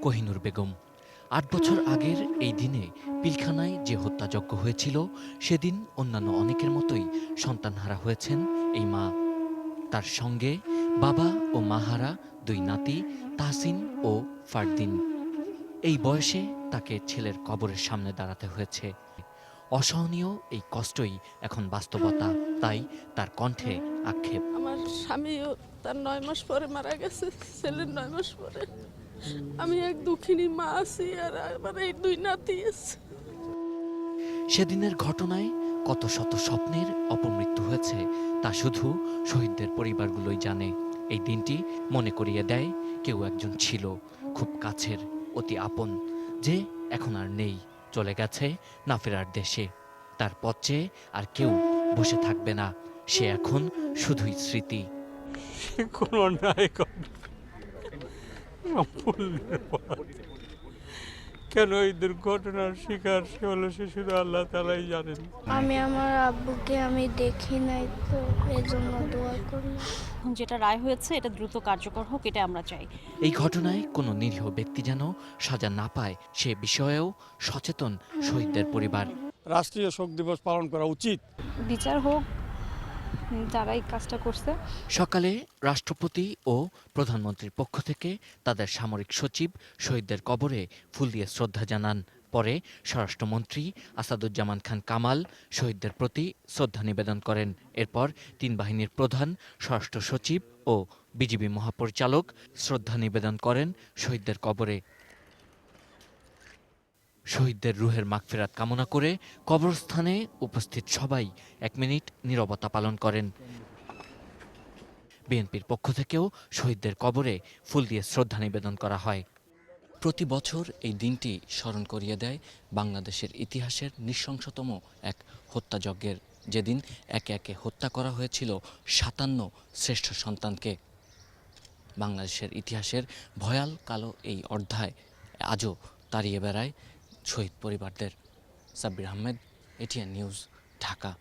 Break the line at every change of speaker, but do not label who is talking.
কোহিনুর বেগম। ৮ বছর আগের এই দিনে পিলখানায় যে হত্যাযজ্ঞ হয়েছিল, সেদিন অন্যান্য অনেকের মতোই সন্তানহারা হয়েছেন এই মা। তার সঙ্গে বাবা ও মাহারা দুই নাতি তাহসিন ও ফারদিন। এই বয়সে তাকে ছেলের কবরের সামনে দাঁড়াতে হয়েছে। অসহনীয় এই কষ্টই এখন বাস্তবতা, তাই তার কণ্ঠে আক্ষেপ।
আমার স্বামীও তার ৯ মাস পরে মারা গেছে, ছেলের ৯ মাস পরে। আমি এক দুঃখিনী মা আছি, আর আমার এই দুই নাতি আছে।
সেদিনের ঘটনায় কত শত স্বপ্নের অপমৃত্যু হয়েছে তা শুধু শহীদদের পরিবারগুলোই জানে। এই দিনটি মনে করিয়ে দেয় কেউ একজন ছিল খুব কাছের, অতি আপন, যে এখন আর নেই, চলে গেছে না ফেরার দেশে। তার পথ চেয়ে আর কেউ বসে থাকবে না, সে এখন শুধুই স্মৃতি।
কোনো অন্যায় করে কেন এই দুর্ঘটনার শিকার সে হলো, সে শুধু আল্লাহ তাআলাই জানেন।
আমি আমার আব্বুকে আমি দেখি নাই, তো এজন্য দোয়া করি।
যেটা রায় হয়েছে এটা দ্রুত কার্যকর হোক, এটা আমরা চাই।
এই ঘটনায় কোনো নিরীহ ব্যক্তি যেন সাজা না পায়, সে বিষয়েও সচেতন শহীদদের পরিবার।
রাষ্ট্রীয় শোক দিবস পালন করা উচিত।
বিচার হোক যারা এই কাজটা করছে।
সকালে রাষ্ট্রপতি ও প্রধানমন্ত্রীর পক্ষ থেকে তাদের সামরিক সচিব শহীদদের কবরে ফুল দিয়ে শ্রদ্ধা জানান। পরে স্বরাষ্ট্রমন্ত্রী আসাদুজ্জামান খান কামাল শহীদদের প্রতি শ্রদ্ধা নিবেদন করেন। এরপর তিন বাহিনীর প্রধান, স্বরাষ্ট্র সচিব ও বিজিবি মহাপরিচালক শ্রদ্ধা নিবেদন করেন শহীদদের কবরে। শহীদদের রুহের মাগফিরাত কামনা করে কবরস্থানে উপস্থিত সবাই ১ মিনিট নীরবতা পালন করেন। বিএনপির পক্ষ থেকেও শহীদদের কবরে ফুল দিয়ে শ্রদ্ধা নিবেদন করা হয়। প্রতি বছর এই দিনটি স্মরণ করিয়ে দেয় বাংলাদেশের ইতিহাসের নৃশংসতম এক হত্যাযজ্ঞের, যেদিন একে একে হত্যা করা হয়েছিল ৫৭ শ্রেষ্ঠ সন্তানকে। বাংলাদেশের ইতিহাসের ভয়াল কালো এই অধ্যায় আজও তাড়িয়ে বেড়ায় শহীদ পরিবারদের। Sabbir Ahmed, ATN news, Dhaka.